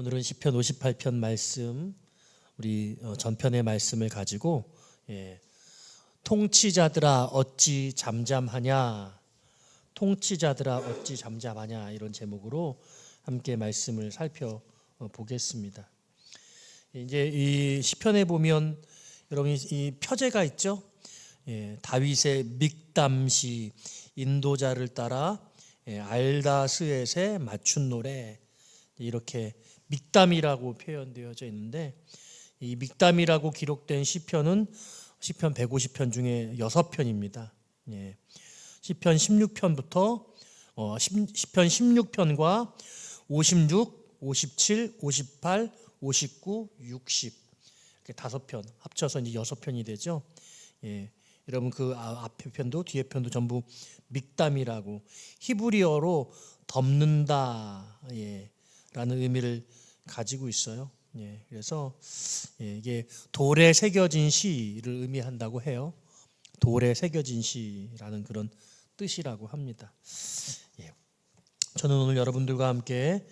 오늘은 시편 58편 말씀, 우리 전편의 말씀을 가지고 통치자들아 어찌 잠잠하냐, 통치자들아 어찌 잠잠하냐, 이런 제목으로 함께 말씀을 살펴보겠습니다. 이제 이 시편에 보면 여러분 이 표제가 있죠. 다윗의 믹담시, 인도자를 따라 알다스엣에 맞춘 노래, 이렇게 믹담이라고 표현되어져 있는데, 이 믹담이라고 기록된 시편은 시편 150편 중에 6편입니다. 시편 16편부터 시편 16편과 56, 57, 58, 59, 60 이렇게 5편 합쳐서 이제 6편이 되죠. 여러분 그 앞에 편도 뒤에 편도 전부 믹담이라고, 히브리어로 덮는다 라는 의미를 가지고 있어요. 그래서 이게 돌에 새겨진 시를 의미한다고 해요. 돌에 새겨진 시라는 그런 뜻이라고 합니다. 저는 오늘 여러분들과 함께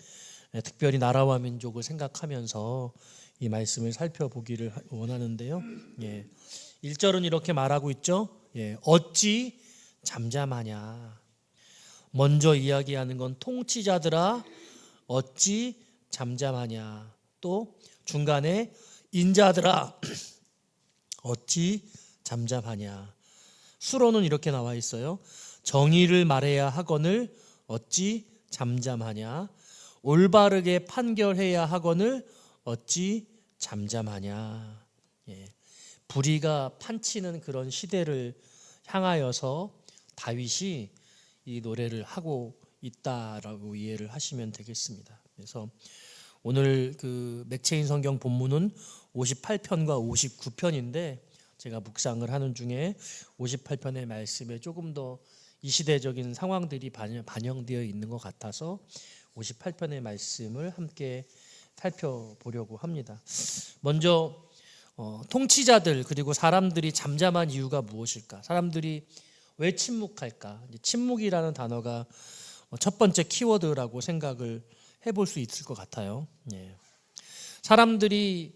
특별히 나라와 민족을 생각하면서 이 말씀을 살펴보기를 원하는데요. 1절은 이렇게 말하고 있죠. 어찌 잠잠하냐. 먼저 이야기하는 건 통치자들아 어찌 잠잠하냐. 또 중간에 인자들아 어찌 잠잠하냐. 수로는 이렇게 나와 있어요. 정의를 말해야 하거늘 어찌 잠잠하냐. 올바르게 판결해야 하거늘 어찌 잠잠하냐. 불의가 판치는 그런 시대를 향하여서 다윗이 이 노래를 하고 있다라고 이해를 하시면 되겠습니다. 그래서 오늘 그 맥체인 성경 본문은 58편과 59편인데 제가 묵상을 하는 중에 58편의 말씀에 조금 더 이 시대적인 상황들이 반영되어 있는 것 같아서 58편의 말씀을 함께 살펴보려고 합니다. 먼저 통치자들 그리고 사람들이 잠잠한 이유가 무엇일까? 사람들이 왜 침묵할까? 침묵이라는 단어가 첫 번째 키워드라고 생각을 해볼 수 있을 것 같아요. 사람들이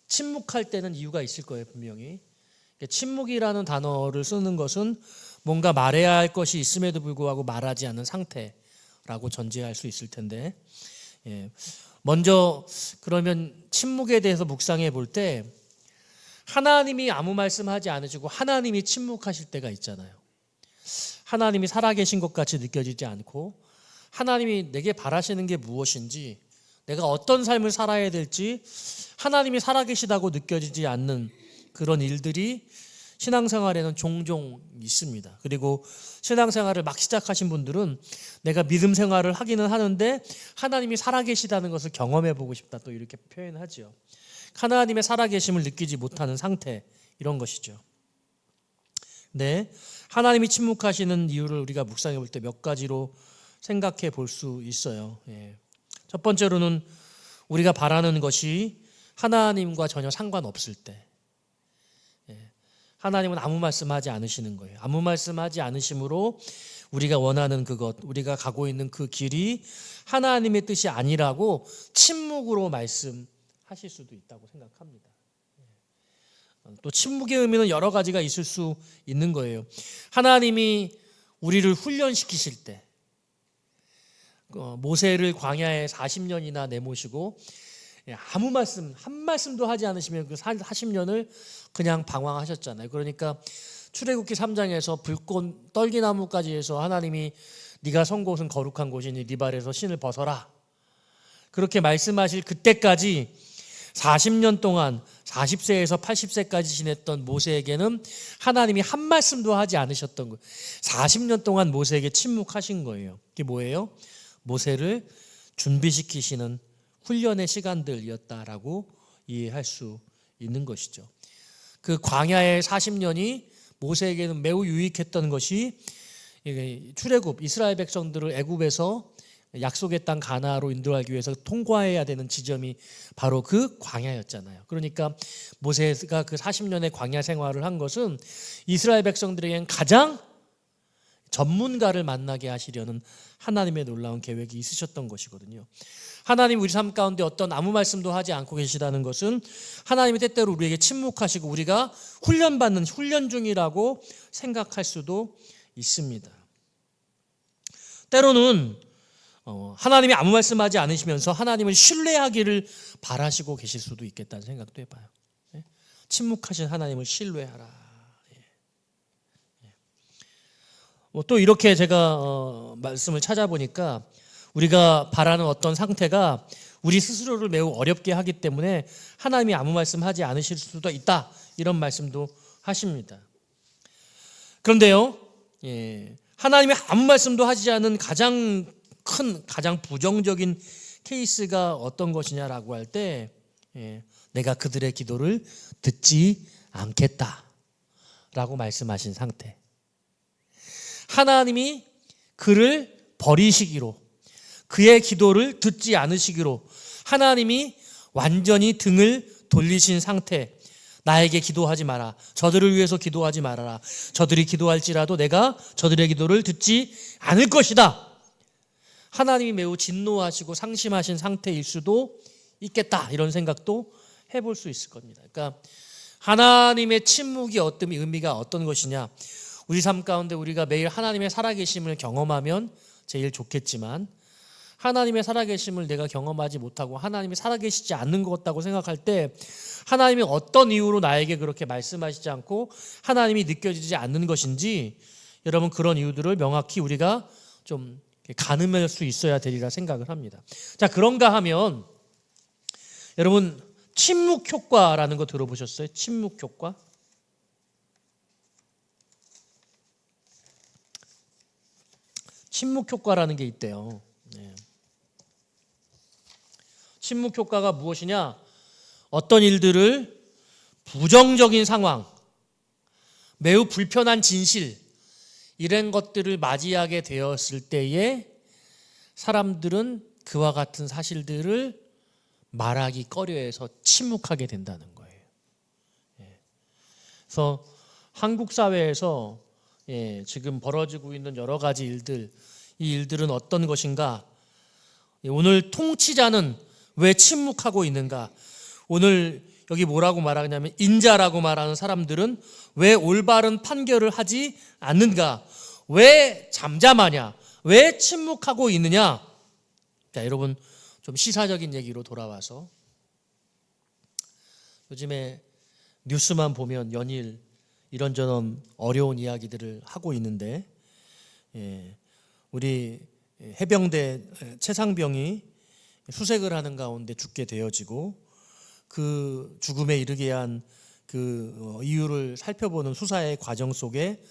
침묵할 때는 이유가 있을 거예요, 분명히. 침묵이라는 단어를 쓰는 것은 뭔가 말해야 할 것이 있음에도 불구하고 말하지 않는 상태라고 전제할 수 있을 텐데, 먼저 그러면 침묵에 대해서 묵상해 볼 때 하나님이 아무 말씀하지 않으시고 하나님이 침묵하실 때가 있잖아요. 하나님이 살아계신 것 같이 느껴지지 않고 하나님이 내게 바라시는 게 무엇인지, 내가 어떤 삶을 살아야 될지 하나님이 살아계시다고 느껴지지 않는 그런 일들이 신앙생활에는 종종 있습니다. 그리고 신앙생활을 막 시작하신 분들은 내가 믿음 생활을 하기는 하는데 하나님이 살아계시다는 것을 경험해보고 싶다, 또 이렇게 표현하죠. 하나님의 살아계심을 느끼지 못하는 상태, 이런 것이죠. 네, 하나님이 침묵하시는 이유를 우리가 묵상해 볼 때 몇 가지로 생각해 볼 수 있어요. 첫 번째로는 우리가 바라는 것이 하나님과 전혀 상관없을 때, 하나님은 아무 말씀하지 않으시는 거예요. 아무 말씀하지 않으심으로 우리가 원하는 그것, 우리가 가고 있는 그 길이 하나님의 뜻이 아니라고 침묵으로 말씀하실 수도 있다고 생각합니다. 또 침묵의 의미는 여러 가지가 있을 수 있는 거예요. 하나님이 우리를 훈련시키실 때, 모세를 광야에 40년이나 내모시고 아무 말씀, 한 말씀도 하지 않으시면 그 40년을 그냥 방황하셨잖아요. 그러니까 출애굽기 3장에서 불꽃 떨기나무까지 해서 하나님이 네가 선 곳은 거룩한 곳이니 네 발에서 신을 벗어라, 그렇게 말씀하실 그때까지 40년 동안 40세에서 80세까지 지냈던 모세에게는 하나님이 한 말씀도 하지 않으셨던 거예요. 40년 동안 모세에게 침묵하신 거예요. 그게 뭐예요? 모세를 준비시키시는 훈련의 시간들이었다라고 이해할 수 있는 것이죠. 그 광야의 40년이 모세에게는 매우 유익했던 것이 출애굽, 이스라엘 백성들을 애굽에서 약속의 땅 가나안으로 인도하기 위해서 통과해야 되는 지점이 바로 그 광야였잖아요. 그러니까 모세가 그 40년의 광야 생활을 한 것은 이스라엘 백성들에게는 가장 전문가를 만나게 하시려는 하나님의 놀라운 계획이 있으셨던 것이거든요. 하나님 우리 삶 가운데 어떤 아무 말씀도 하지 않고 계시다는 것은 하나님이 때때로 우리에게 침묵하시고 우리가 훈련받는 훈련 중이라고 생각할 수도 있습니다. 때로는 하나님이 아무 말씀하지 않으시면서 하나님을 신뢰하기를 바라시고 계실 수도 있겠다는 생각도 해봐요. 침묵하신 하나님을 신뢰하라. 또 이렇게 제가 말씀을 찾아보니까 우리가 바라는 어떤 상태가 우리 스스로를 매우 어렵게 하기 때문에 하나님이 아무 말씀하지 않으실 수도 있다, 이런 말씀도 하십니다. 그런데요, 하나님이 아무 말씀도 하지 않은 가장 부정적인 케이스가 어떤 것이냐라고 할 때, 내가 그들의 기도를 듣지 않겠다라고 말씀하신 상태. 하나님이 그를 버리시기로, 그의 기도를 듣지 않으시기로 하나님이 완전히 등을 돌리신 상태. 나에게 기도하지 마라, 저들을 위해서 기도하지 말아라, 저들이 기도할지라도 내가 저들의 기도를 듣지 않을 것이다. 하나님이 매우 진노하시고 상심하신 상태일 수도 있겠다, 이런 생각도 해볼 수 있을 겁니다. 그러니까 하나님의 침묵이 어떤 의미가 어떤 것이냐, 우리 삶 가운데 우리가 매일 하나님의 살아계심을 경험하면 제일 좋겠지만, 하나님의 살아계심을 내가 경험하지 못하고 하나님이 살아계시지 않는 것 같다고 생각할 때 하나님이 어떤 이유로 나에게 그렇게 말씀하시지 않고 하나님이 느껴지지 않는 것인지, 여러분 그런 이유들을 명확히 우리가 좀 가늠할 수 있어야 되리라 생각을 합니다. 자, 그런가 하면 여러분 침묵 효과라는 거 들어보셨어요? 침묵 효과? 침묵 효과라는 게 있대요. 침묵 효과가 무엇이냐? 어떤 일들을, 부정적인 상황, 매우 불편한 진실, 이런 것들을 맞이하게 되었을 때에 사람들은 그와 같은 사실들을 말하기 꺼려해서 침묵하게 된다는 거예요. 그래서 한국 사회에서 지금 벌어지고 있는 여러 가지 일들, 이 일들은 어떤 것인가? 오늘 통치자는 왜 침묵하고 있는가? 오늘 여기 뭐라고 말하냐면 인자라고 말하는 사람들은 왜 올바른 판결을 하지 않는가? 왜 잠잠하냐? 왜 침묵하고 있느냐? 자, 여러분 좀 시사적인 얘기로 돌아와서, 요즘에 뉴스만 보면 연일 이런저런 어려운 이야기들을 하고 있는데, 우리 해병대 최상병이 수색을 하는 가운데 죽게 되어지고 그 죽음에 이르게 한 그 이유를 살펴보는 수사의 과정 속에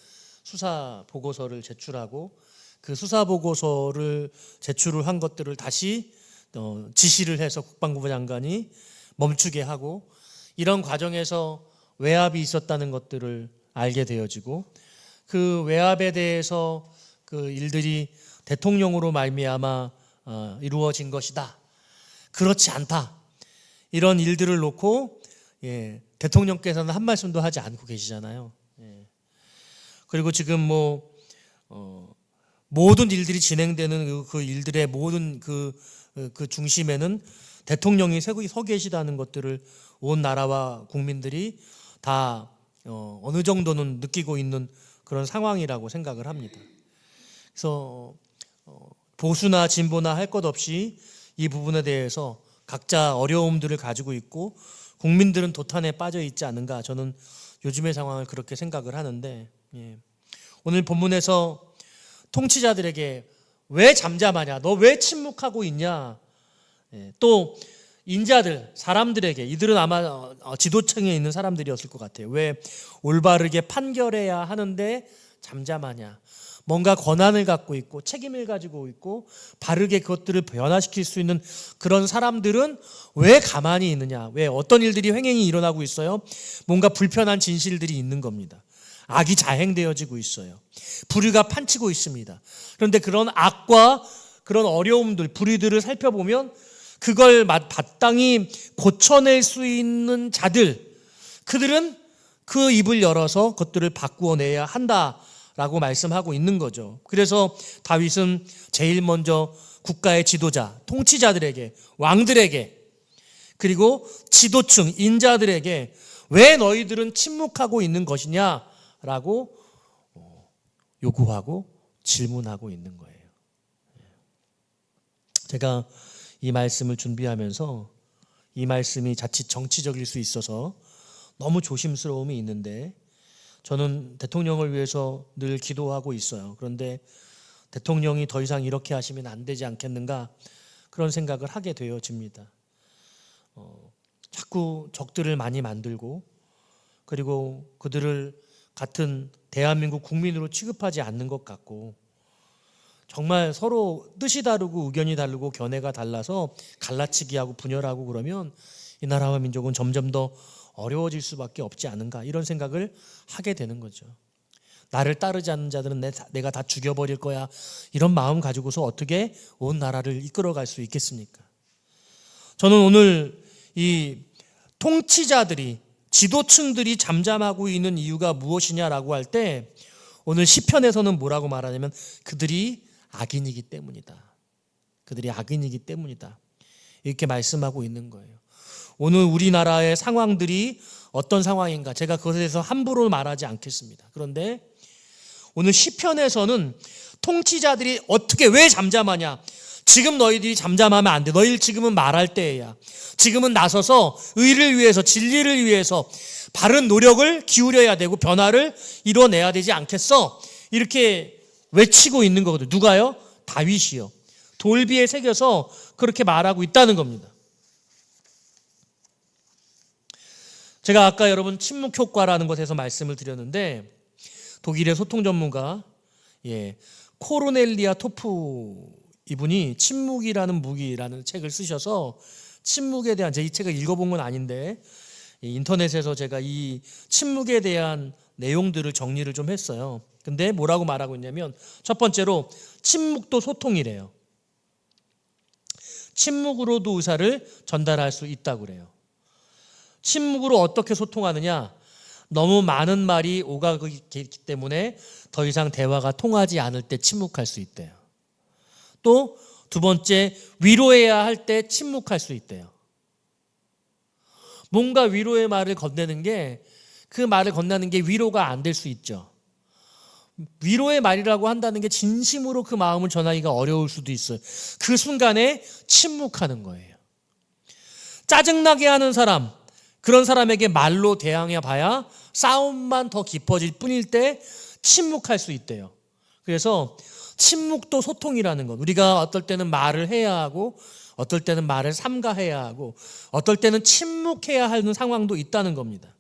수사 보고서를 제출하고, 그 수사 보고서를 제출을 한 것들을 다시 지시를 해서 국방부 장관이 멈추게 하고, 이런 과정에서 외압이 있었다는 것들을 알게 되어지고, 그 외압에 대해서 그 일들이 대통령으로 말미암아 이루어진 것이다, 그렇지 않다, 이런 일들을 놓고 대통령께서는 한 말씀도 하지 않고 계시잖아요. 그리고 지금 모든 일들이 진행되는 그 일들의 모든 그 중심에는 대통령이 서 계시다는 것들을 온 나라와 국민들이 다 어느 정도는 느끼고 있는 그런 상황이라고 생각을 합니다. 그래서 보수나 진보나 할 것 없이 이 부분에 대해서 각자 어려움들을 가지고 있고 국민들은 도탄에 빠져 있지 않은가, 저는 요즘의 상황을 그렇게 생각을 하는데, 오늘 본문에서 통치자들에게 왜 잠잠하냐, 너 왜 침묵하고 있냐, 또 인자들, 사람들에게, 이들은 아마 지도층에 있는 사람들이었을 것 같아요. 왜 올바르게 판결해야 하는데 잠잠하냐, 뭔가 권한을 갖고 있고 책임을 가지고 있고 바르게 그것들을 변화시킬 수 있는 그런 사람들은 왜 가만히 있느냐, 왜 어떤 일들이 횡행이 일어나고 있어요? 뭔가 불편한 진실들이 있는 겁니다. 악이 자행되어지고 있어요. 불의가 판치고 있습니다. 그런데 그런 악과 그런 어려움들, 불의들을 살펴보면 그걸 마땅히 고쳐낼 수 있는 자들, 그들은 그 입을 열어서 그것들을 바꾸어내야 한다 라고 말씀하고 있는 거죠. 그래서 다윗은 제일 먼저 국가의 지도자, 통치자들에게, 왕들에게, 그리고 지도층, 인자들에게 왜 너희들은 침묵하고 있는 것이냐라고 요구하고 질문하고 있는 거예요. 제가 이 말씀을 준비하면서 이 말씀이 자칫 정치적일 수 있어서 너무 조심스러움이 있는데, 저는 대통령을 위해서 늘 기도하고 있어요. 그런데 대통령이 더 이상 이렇게 하시면 안 되지 않겠는가, 그런 생각을 하게 되어집니다. 자꾸 적들을 많이 만들고, 그리고 그들을 같은 대한민국 국민으로 취급하지 않는 것 같고, 정말 서로 뜻이 다르고 의견이 다르고 견해가 달라서 갈라치기하고 분열하고 그러면 이 나라와 민족은 점점 더 어려워질 수밖에 없지 않은가, 이런 생각을 하게 되는 거죠. 나를 따르지 않는 자들은 내가 다 죽여버릴 거야, 이런 마음 가지고서 어떻게 온 나라를 이끌어갈 수 있겠습니까? 저는 오늘 이 통치자들이, 지도층들이 잠잠하고 있는 이유가 무엇이냐라고 할 때, 오늘 시편에서는 뭐라고 말하냐면 그들이 악인이기 때문이다. 그들이 악인이기 때문이다. 이렇게 말씀하고 있는 거예요. 오늘 우리나라의 상황들이 어떤 상황인가, 제가 그것에 대해서 함부로 말하지 않겠습니다. 그런데 오늘 시편에서는 통치자들이 어떻게, 왜 잠잠하냐, 지금 너희들이 잠잠하면 안 돼. 너희들 지금은 말할 때야. 지금은 나서서 의를 위해서, 진리를 위해서 바른 노력을 기울여야 되고 변화를 이뤄내야 되지 않겠어? 이렇게 외치고 있는 거거든요. 누가요? 다윗이요. 돌비에 새겨서 그렇게 말하고 있다는 겁니다. 제가 아까 여러분 침묵 효과라는 것에서 말씀을 드렸는데, 독일의 소통 전문가 코르넬리아 토프 이분이 침묵이라는 무기라는 책을 쓰셔서, 침묵에 대한, 제 이 책을 읽어본 건 아닌데 인터넷에서 제가 이 침묵에 대한 내용들을 정리를 좀 했어요. 근데 뭐라고 말하고 있냐면, 첫 번째로 침묵도 소통이래요. 침묵으로도 의사를 전달할 수 있다고 그래요. 침묵으로 어떻게 소통하느냐, 너무 많은 말이 오가기 때문에 더 이상 대화가 통하지 않을 때 침묵할 수 있대요. 또 두 번째, 위로해야 할 때 침묵할 수 있대요. 뭔가 위로의 말을 건네는 게, 그 말을 건네는 게 위로가 안 될 수 있죠. 위로의 말이라고 한다는 게 진심으로 그 마음을 전하기가 어려울 수도 있어요. 그 순간에 침묵하는 거예요. 짜증나게 하는 사람, 그런 사람에게 말로 대항해 봐야 싸움만 더 깊어질 뿐일 때 침묵할 수 있대요. 그래서 침묵도 소통이라는 것, 우리가 어떨 때는 말을 해야 하고 어떨 때는 말을 삼가해야 하고 어떨 때는 침묵해야 하는 상황도 있다는 겁니다.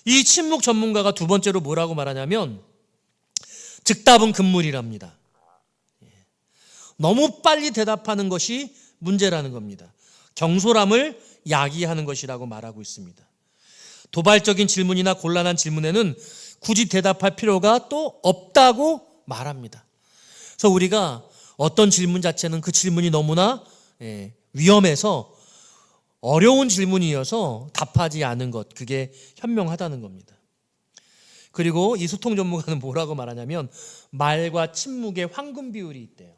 이 침묵 전문가가 두 번째로 뭐라고 말하냐면, 즉답은 금물이랍니다. 너무 빨리 대답하는 것이 문제라는 겁니다. 경솔함을 야기하는 것이라고 말하고 있습니다. 도발적인 질문이나 곤란한 질문에는 굳이 대답할 필요가 또 없다고 말합니다. 그래서 우리가 어떤 질문 자체는 그 질문이 너무나 위험해서 어려운 질문이어서 답하지 않은 것, 그게 현명하다는 겁니다. 그리고 이 소통 전문가는 뭐라고 말하냐면, 말과 침묵의 황금 비율이 있대요.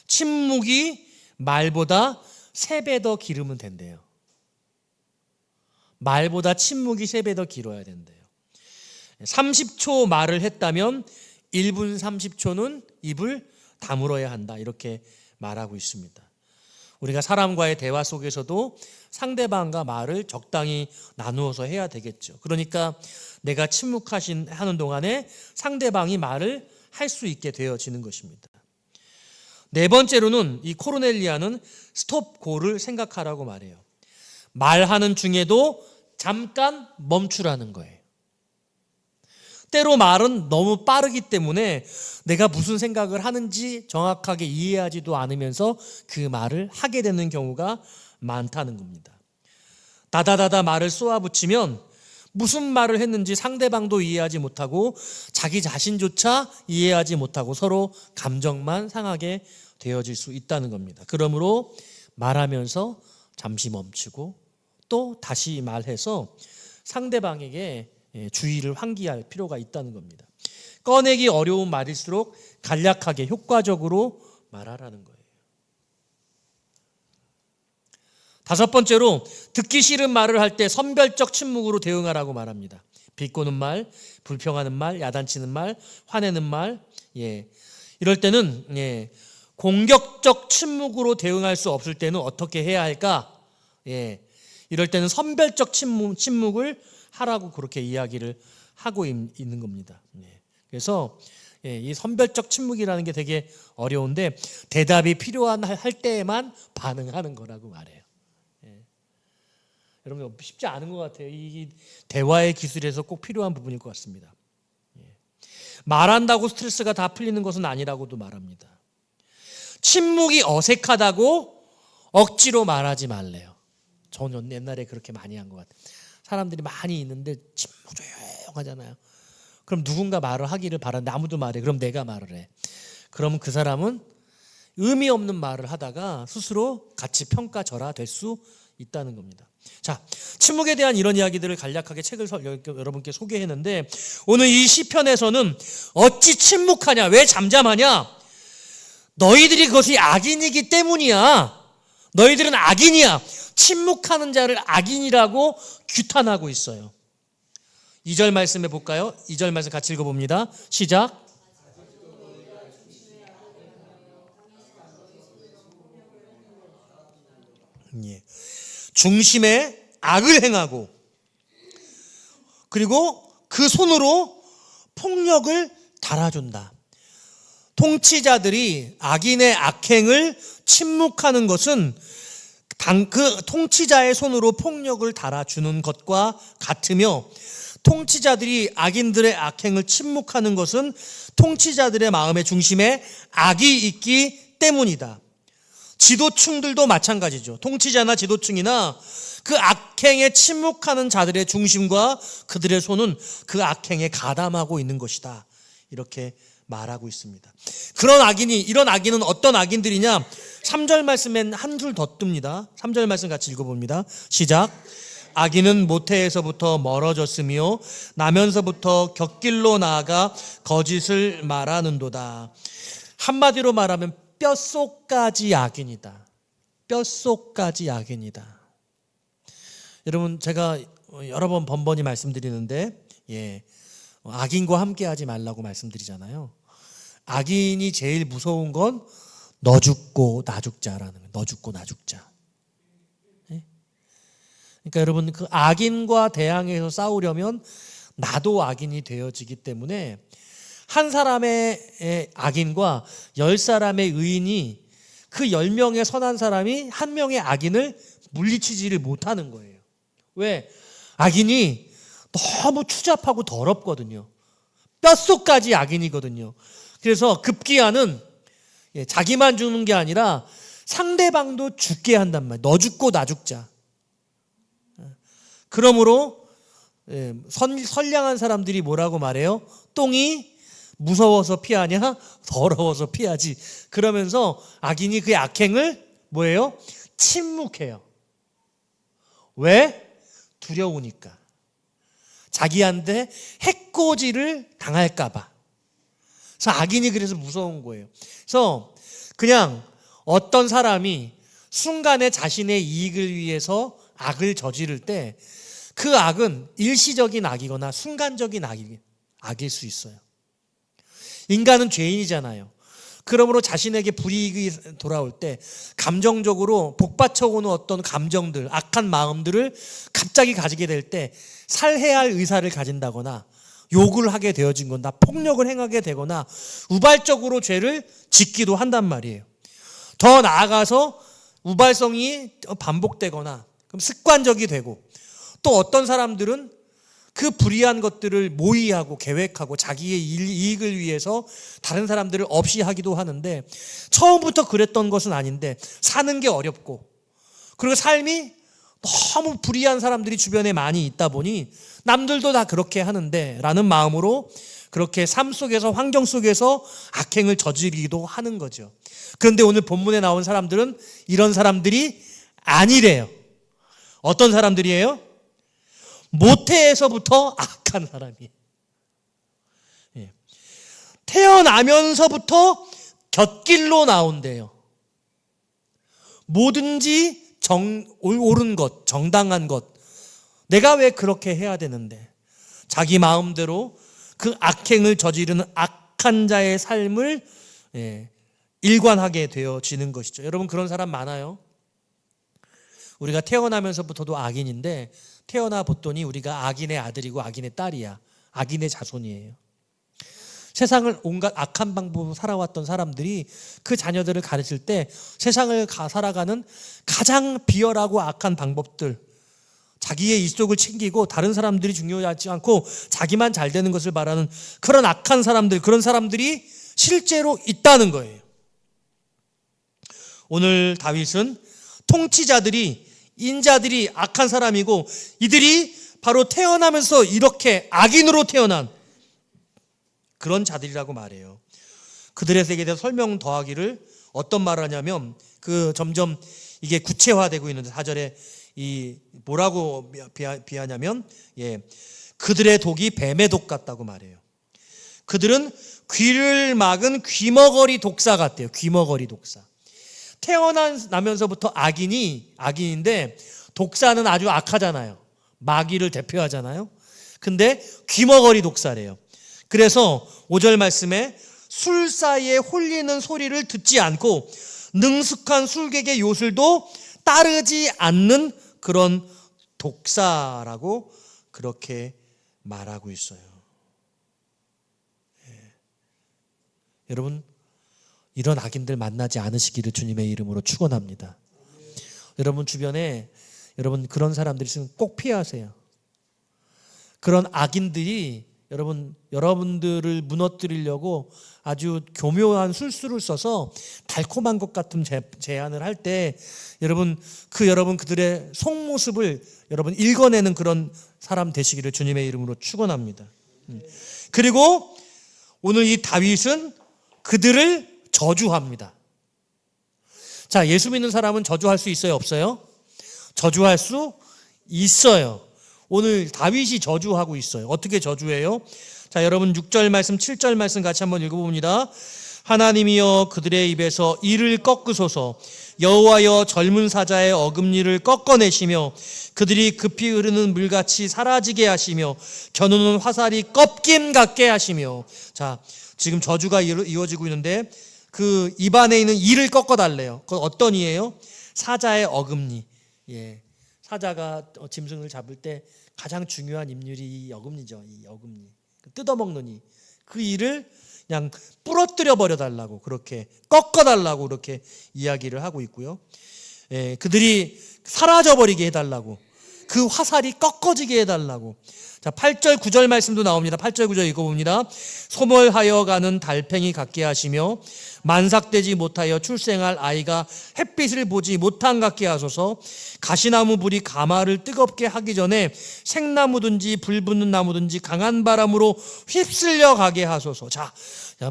침묵이 말보다 3배 더 길으면 된대요. 말보다 침묵이 3배 더 길어야 된대요. 30초 말을 했다면 1분 30초는 입을 다물어야 한다, 이렇게 말하고 있습니다. 우리가 사람과의 대화 속에서도 상대방과 말을 적당히 나누어서 해야 되겠죠. 그러니까 내가 침묵하는 동안에 상대방이 말을 할 수 있게 되어지는 것입니다. 네 번째로는 이 코르넬리아는 스톱 고를 생각하라고 말해요. 말하는 중에도 잠깐 멈추라는 거예요. 때로 말은 너무 빠르기 때문에 내가 무슨 생각을 하는지 정확하게 이해하지도 않으면서 그 말을 하게 되는 경우가 많다는 겁니다. 다다다다 말을 쏘아붙이면 무슨 말을 했는지 상대방도 이해하지 못하고 자기 자신조차 이해하지 못하고 서로 감정만 상하게 되어질 수 있다는 겁니다. 그러므로 말하면서 잠시 멈추고 또 다시 말해서 상대방에게 주의를 환기할 필요가 있다는 겁니다. 꺼내기 어려운 말일수록 간략하게 효과적으로 말하라는 거예요. 다섯 번째로 듣기 싫은 말을 할 때 선별적 침묵으로 대응하라고 말합니다. 비꼬는 말, 불평하는 말, 야단치는 말, 화내는 말, 이럴 때는 공격적 침묵으로 대응할 수 없을 때는 어떻게 해야 할까? 이럴 때는 선별적 침묵을 하라고 그렇게 이야기를 하고 있는 겁니다. 그래서 이 선별적 침묵이라는 게 되게 어려운데 대답이 필요한 할 때에만 반응하는 거라고 말해요. 여러분 쉽지 않은 것 같아요. 이 대화의 기술에서 꼭 필요한 부분일 것 같습니다. 말한다고 스트레스가 다 풀리는 것은 아니라고도 말합니다. 침묵이 어색하다고 억지로 말하지 말래요. 저는 옛날에 그렇게 많이 한 것 같아요. 사람들이 많이 있는데 침묵 조용하잖아요. 그럼 누군가 말을 하기를 바라는데 아무도 말해. 그럼 내가 말을 해. 그러면 그 사람은 의미 없는 말을 하다가 스스로 가치 평가절하될 수 있다는 겁니다. 자, 침묵에 대한 이런 이야기들을 간략하게 책을 여러분께 소개했는데 오늘 이 시편에서는 어찌 침묵하냐, 왜 잠잠하냐, 너희들이 그것이 악인이기 때문이야. 너희들은 악인이야. 침묵하는 자를 악인이라고 규탄하고 있어요. 2절 말씀해 볼까요? 2절 말씀 같이 읽어봅니다. 시작. 중심에 악을 행하고 그리고 그 손으로 폭력을 달아준다. 통치자들이 악인의 악행을 침묵하는 것은 그 통치자의 손으로 폭력을 달아주는 것과 같으며 통치자들이 악인들의 악행을 침묵하는 것은 통치자들의 마음의 중심에 악이 있기 때문이다. 지도층들도 마찬가지죠. 통치자나 지도층이나 그 악행에 침묵하는 자들의 중심과 그들의 손은 그 악행에 가담하고 있는 것이다. 이렇게 말하고 있습니다. 이런 악인은 어떤 악인들이냐? 3절 말씀엔 한줄 더 뜹니다. 3절 말씀 같이 읽어봅니다. 시작. 악인은 모태에서부터 멀어졌으며 나면서부터 곁길로 나아가 거짓을 말하는도다. 한마디로 말하면 뼛속까지 악인이다. 뼛속까지 악인이다. 여러분 제가 여러 번 번번이 말씀드리는데 악인과 함께하지 말라고 말씀드리잖아요. 악인이 제일 무서운 건 너 죽고 나 죽자라는 거예요. 너 죽고 나 죽자. 그러니까 여러분 그 악인과 대항해서 싸우려면 나도 악인이 되어지기 때문에 한 사람의 악인과 10사람의 의인이 그 10명의 선한 사람이 한 명의 악인을 물리치지를 못하는 거예요. 왜? 악인이 너무 추잡하고 더럽거든요. 뼛속까지 악인이거든요. 그래서 급기야는 자기만 죽는 게 아니라 상대방도 죽게 한단 말이에요. 너 죽고 나 죽자. 그러므로 선량한 사람들이 뭐라고 말해요? 똥이 무서워서 피하냐? 더러워서 피하지. 그러면서 악인이 그의 악행을 뭐예요? 침묵해요. 왜? 두려우니까. 자기한테 해코지를 당할까 봐. 그래서 악인이 그래서 무서운 거예요. 그래서 그냥 어떤 사람이 순간에 자신의 이익을 위해서 악을 저지를 때 그 악은 일시적인 악이거나 순간적인 악일 수 있어요. 인간은 죄인이잖아요. 그러므로 자신에게 불이익이 돌아올 때 감정적으로 복받쳐오는 어떤 감정들, 악한 마음들을 갑자기 가지게 될 때 살해야 할 의사를 가진다거나 욕을 하게 되어진 거나 폭력을 행하게 되거나 우발적으로 죄를 짓기도 한단 말이에요. 더 나아가서 우발성이 반복되거나 그럼 습관적이 되고 또 어떤 사람들은 그 불의한 것들을 모의하고 계획하고 자기의 이익을 위해서 다른 사람들을 없이 하기도 하는데 처음부터 그랬던 것은 아닌데 사는 게 어렵고 그리고 삶이 너무 불의한 사람들이 주변에 많이 있다 보니 남들도 다 그렇게 하는데 라는 마음으로 그렇게 삶 속에서 환경 속에서 악행을 저지르기도 하는 거죠. 그런데 오늘 본문에 나온 사람들은 이런 사람들이 아니래요. 어떤 사람들이에요? 모태에서부터 악한 사람이에요. 예. 태어나면서부터 곁길로 나온대요. 뭐든지 옳은 것, 정당한 것, 내가 왜 그렇게 해야 되는데, 자기 마음대로 그 악행을 저지르는 악한 자의 삶을 일관하게 되어지는 것이죠. 여러분, 그런 사람 많아요. 우리가 태어나면서부터도 악인인데 태어나 봤더니 우리가 악인의 아들이고 악인의 딸이야. 악인의 자손이에요. 세상을 온갖 악한 방법으로 살아왔던 사람들이 그 자녀들을 가르칠 때 세상을 살아가는 가장 비열하고 악한 방법들, 자기의 일속을 챙기고 다른 사람들이 중요하지 않고 자기만 잘 되는 것을 바라는 그런 악한 사람들, 그런 사람들이 실제로 있다는 거예요. 오늘 다윗은 통치자들이, 인자들이 악한 사람이고 이들이 바로 태어나면서 이렇게 악인으로 태어난 그런 자들이라고 말해요. 그들에 대해서 설명 더하기를 어떤 말을 하냐면, 점점 이게 구체화되고 있는데 4절에 뭐라고 비하냐면, 그들의 독이 뱀의 독 같다고 말해요. 그들은 귀를 막은 귀머거리 독사 같대요. 귀머거리 독사. 태어나면서부터 악인인데 독사는 아주 악하잖아요. 마귀를 대표하잖아요. 근데 귀머거리 독사래요. 그래서 5절 말씀에 술 사이에 홀리는 소리를 듣지 않고 능숙한 술객의 요술도 따르지 않는 그런 독사라고 그렇게 말하고 있어요. 여러분, 이런 악인들 만나지 않으시기를 주님의 이름으로 축원합니다. 여러분 주변에 그런 사람들이 있으면 꼭 피하세요. 그런 악인들이 여러분들을 무너뜨리려고 아주 교묘한 술수를 써서 달콤한 것 같은 제안을 할 때 그들의 속모습을 읽어내는 그런 사람 되시기를 주님의 이름으로 축원합니다. 그리고 오늘 이 다윗은 그들을 저주합니다. 자, 예수 믿는 사람은 저주할 수 있어요, 없어요? 저주할 수 있어요. 오늘 다윗이 저주하고 있어요. 어떻게 저주해요? 자, 여러분 6절 말씀, 7절 말씀 같이 한번 읽어봅니다. 하나님이여 그들의 입에서 이를 꺾으소서. 여호와여 젊은 사자의 어금니를 꺾어내시며 그들이 급히 흐르는 물같이 사라지게 하시며 겨누는 화살이 꺾임 같게 하시며. 자, 지금 저주가 이어지고 있는데 그 입안에 있는 이를 꺾어달래요. 그건 어떤 이예요? 사자의 어금니. 사자가 짐승을 잡을 때 가장 중요한 인물이 이 어금니죠. 이 어금니. 뜯어먹는 이. 그 이를 그냥 부러뜨려 버려달라고, 그렇게 꺾어달라고 그렇게 이야기를 하고 있고요. 그들이 사라져버리게 해달라고, 그 화살이 꺾어지게 해달라고. 자, 8절 9절 말씀도 나옵니다. 8절 9절 읽어봅니다. 소멸하여 가는 달팽이 같게 하시며 만삭되지 못하여 출생할 아이가 햇빛을 보지 못한 같게 하소서. 가시나무 불이 가마를 뜨겁게 하기 전에 생나무든지 불 붙는 나무든지 강한 바람으로 휩쓸려 가게 하소서. 자,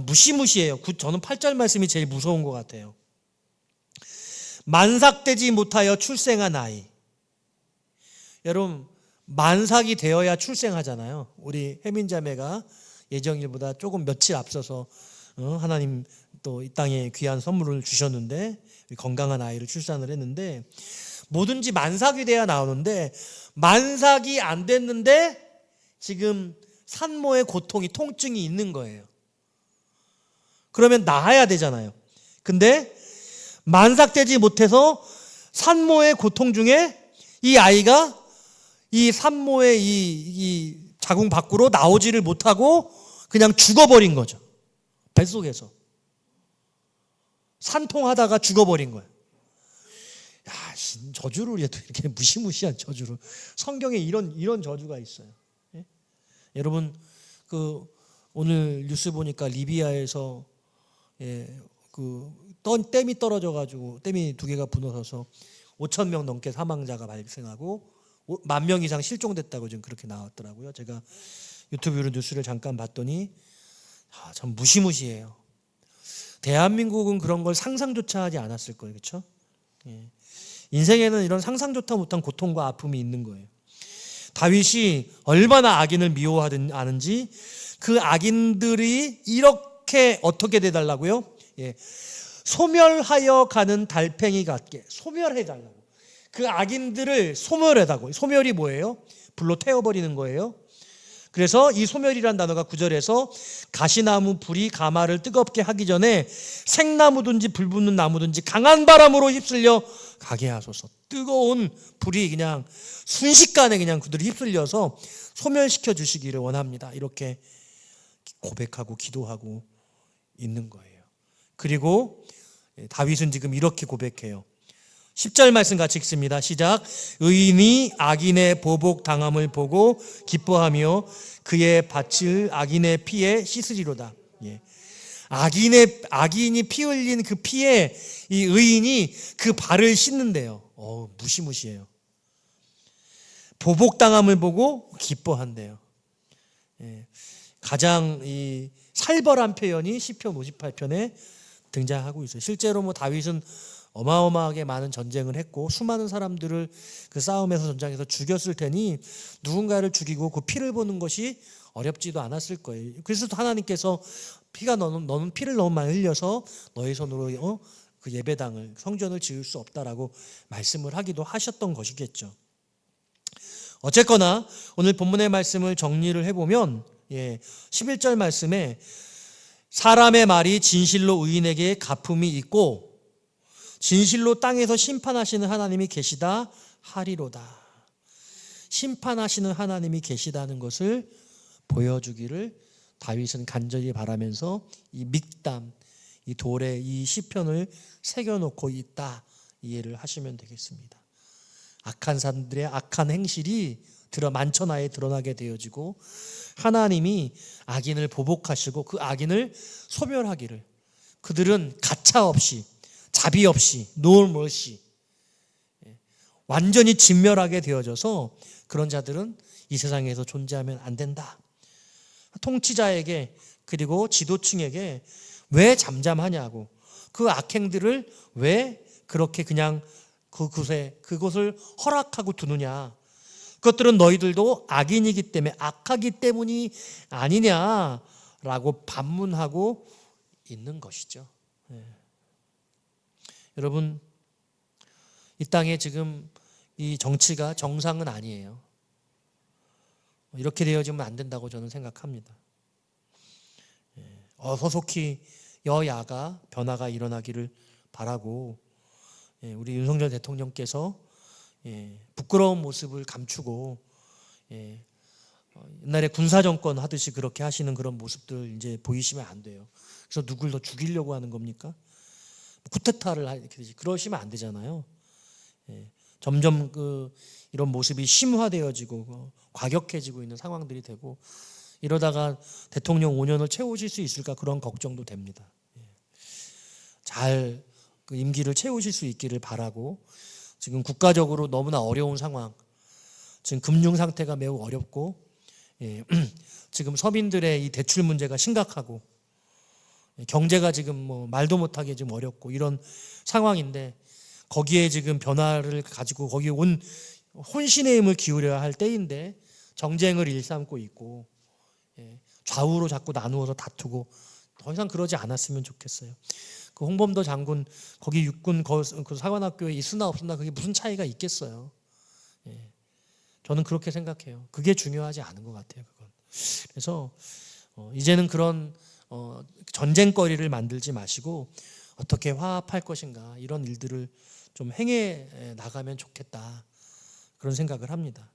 무시무시해요. 저는 8절 말씀이 제일 무서운 것 같아요. 만삭되지 못하여 출생한 아이. 여러분, 만삭이 되어야 출생하잖아요. 우리 혜민자매가 예정일보다 조금 며칠 앞서서 하나님 또 이 땅에 귀한 선물을 주셨는데 건강한 아이를 출산을 했는데, 뭐든지 만삭이 돼야 나오는데 만삭이 안 됐는데 지금 산모의 고통이, 통증이 있는 거예요. 그러면 낳아야 되잖아요. 근데 만삭되지 못해서 산모의 고통 중에 이 아이가 이 산모의 이 자궁 밖으로 나오지를 못하고 그냥 죽어버린 거죠. 뱃속에서 산통하다가 죽어버린 거예요. 야, 저주를 해도 이렇게 무시무시한 저주를. 성경에 이런 저주가 있어요. 예? 여러분, 오늘 뉴스 보니까 리비아에서 댐이 떨어져가지고 댐이 2개가 무너져서 5천 명 넘게 사망자가 발생하고 10,000명 이상 실종됐다고 지금 그렇게 나왔더라고요. 제가 유튜브로 뉴스를 잠깐 봤더니 참 무시무시해요. 대한민국은 그런 걸 상상조차 하지 않았을 거예요. 그렇죠? 인생에는 이런 상상조차 못한 고통과 아픔이 있는 거예요. 다윗이 얼마나 악인을 미워하는지 그 악인들이 이렇게 어떻게 돼달라고요? 소멸하여 가는 달팽이 같게 소멸해달라고. 그 악인들을 소멸해달라고. 소멸이 뭐예요? 불로 태워버리는 거예요. 그래서 이 소멸이란 단어가 9절에서 가시나무 불이 가마를 뜨겁게 하기 전에 생나무든지 불 붙는 나무든지 강한 바람으로 휩쓸려 가게 하소서. 뜨거운 불이 그냥 순식간에 그냥 그들을 휩쓸려서 소멸시켜 주시기를 원합니다. 이렇게 고백하고 기도하고 있는 거예요. 그리고 다윗은 지금 이렇게 고백해요. 10절 말씀 같이 읽습니다. 시작. 의인이 악인의 보복 당함을 보고 기뻐하며 그의 밭을 악인의 피에 씻으리로다. 악인이 피 흘린 그 피에 이 의인이 그 발을 씻는데요. 무시무시해요. 보복 당함을 보고 기뻐한대요. 가장 이 살벌한 표현이 시편 58편에 등장하고 있어요. 실제로 다윗은 어마어마하게 많은 전쟁을 했고 수많은 사람들을 그 싸움에서 전장에서 죽였을 테니 누군가를 죽이고 그 피를 보는 것이 어렵지도 않았을 거예요. 그래서 하나님께서 너는 피를 너무 많이 흘려서 너희 손으로 그 예배당을 성전을 지을 수 없다라고 말씀을 하기도 하셨던 것이겠죠. 어쨌거나 오늘 본문의 말씀을 정리를 해보면 11절 말씀에 사람의 말이 진실로 의인에게 가품이 있고 진실로 땅에서 심판하시는 하나님이 계시다 하리로다. 심판하시는 하나님이 계시다는 것을 보여주기를 다윗은 간절히 바라면서 이 믹담, 이 돌에 이 시편을 새겨놓고 있다, 이해를 하시면 되겠습니다. 악한 사람들의 악한 행실이 만천하에 드러나게 되어지고 하나님이 악인을 보복하시고 그 악인을 소멸하기를, 그들은 가차없이 자비 없이 no mercy 완전히 진멸하게 되어져서 그런 자들은 이 세상에서 존재하면 안 된다. 통치자에게 그리고 지도층에게 왜 잠잠하냐고, 그 악행들을 왜 그렇게 그냥 그곳을 허락하고 두느냐, 그것들은 너희들도 악인이기 때문에 악하기 때문이 아니냐라고 반문하고 있는 것이죠. 여러분, 이 땅에 지금 이 정치가 정상은 아니에요. 이렇게 되어지면 안 된다고 저는 생각합니다. 소속히 여야가 변화가 일어나기를 바라고, 우리 윤석열 대통령께서 부끄러운 모습을 감추고 옛날에 군사정권 하듯이 그렇게 하시는 그런 모습들 이제 보이시면 안 돼요. 그래서 누굴 더 죽이려고 하는 겁니까? 쿠데타를 하듯이 그러시면 안 되잖아요. 점점 이런 모습이 심화되어지고 과격해지고 있는 상황들이 되고, 이러다가 대통령 5년을 채우실 수 있을까 그런 걱정도 됩니다. 잘 그 임기를 채우실 수 있기를 바라고, 지금 국가적으로 너무나 어려운 상황, 지금 금융 상태가 매우 어렵고, 지금 서민들의 이 대출 문제가 심각하고, 경제가 지금 말도 못하게 지금 어렵고 이런 상황인데, 거기에 지금 변화를 가지고 거기에 온 혼신의 힘을 기울여야 할 때인데 정쟁을 일삼고 있고, 좌우로 자꾸 나누어서 다투고, 더 이상 그러지 않았으면 좋겠어요. 그 홍범도 장군 거기 육군 그 사관학교에 있으나 없으나 그게 무슨 차이가 있겠어요. 저는 그렇게 생각해요. 그게 중요하지 않은 것 같아요. 그건. 그래서 이제는 그런 전쟁거리를 만들지 마시고 어떻게 화합할 것인가, 이런 일들을 좀 행해 나가면 좋겠다, 그런 생각을 합니다.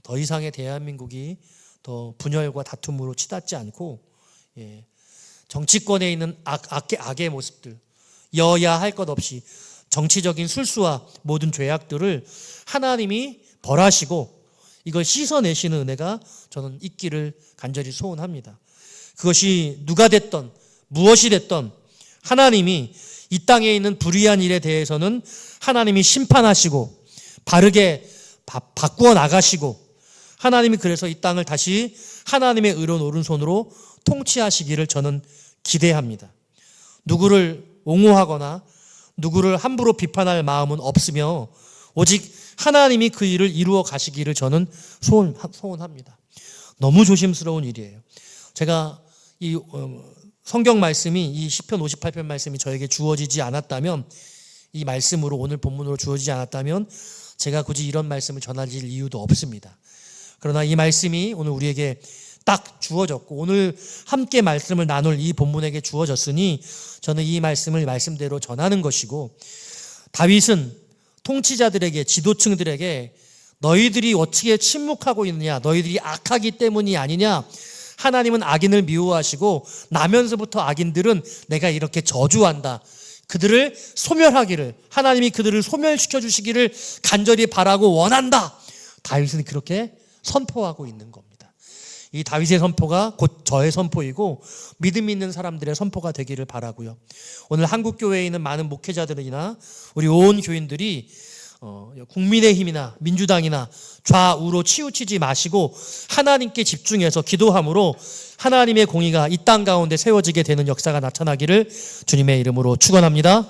더 이상의 대한민국이 더 분열과 다툼으로 치닫지 않고, 정치권에 있는 악의 모습들, 여야 할 것 없이 정치적인 술수와 모든 죄악들을 하나님이 벌하시고 이걸 씻어내시는 은혜가 저는 있기를 간절히 소원합니다. 그것이 누가 됐던 무엇이 됐던 하나님이 이 땅에 있는 불의한 일에 대해서는 하나님이 심판하시고 바르게 바꾸어 나가시고, 하나님이 그래서 이 땅을 다시 하나님의 의로운 오른손으로 통치하시기를 저는 기대합니다. 누구를 옹호하거나 누구를 함부로 비판할 마음은 없으며, 오직 하나님이 그 일을 이루어 가시기를 저는 소원합니다. 너무 조심스러운 일이에요. 제가 이 성경 말씀이 이 시편 58편 말씀이 저에게 주어지지 않았다면, 이 말씀으로 오늘 본문으로 주어지지 않았다면 제가 굳이 이런 말씀을 전하실 이유도 없습니다. 그러나 이 말씀이 오늘 우리에게 딱 주어졌고 오늘 함께 말씀을 나눌 이 본문에게 주어졌으니 저는 이 말씀을 말씀대로 전하는 것이고, 다윗은 통치자들에게, 지도층들에게 너희들이 어떻게 침묵하고 있느냐, 너희들이 악하기 때문이 아니냐, 하나님은 악인을 미워하시고 나면서부터 악인들은 내가 이렇게 저주한다, 그들을 소멸하기를, 하나님이 그들을 소멸시켜 주시기를 간절히 바라고 원한다, 다윗은 그렇게 선포하고 있는 겁니다. 이 다윗의 선포가 곧 저의 선포이고 믿음 있는 사람들의 선포가 되기를 바라고요. 오늘 한국교회에 있는 많은 목회자들이나 우리 온 교인들이 국민의힘이나 민주당이나 좌우로 치우치지 마시고 하나님께 집중해서 기도함으로 하나님의 공의가 이 땅 가운데 세워지게 되는 역사가 나타나기를 주님의 이름으로 축원합니다.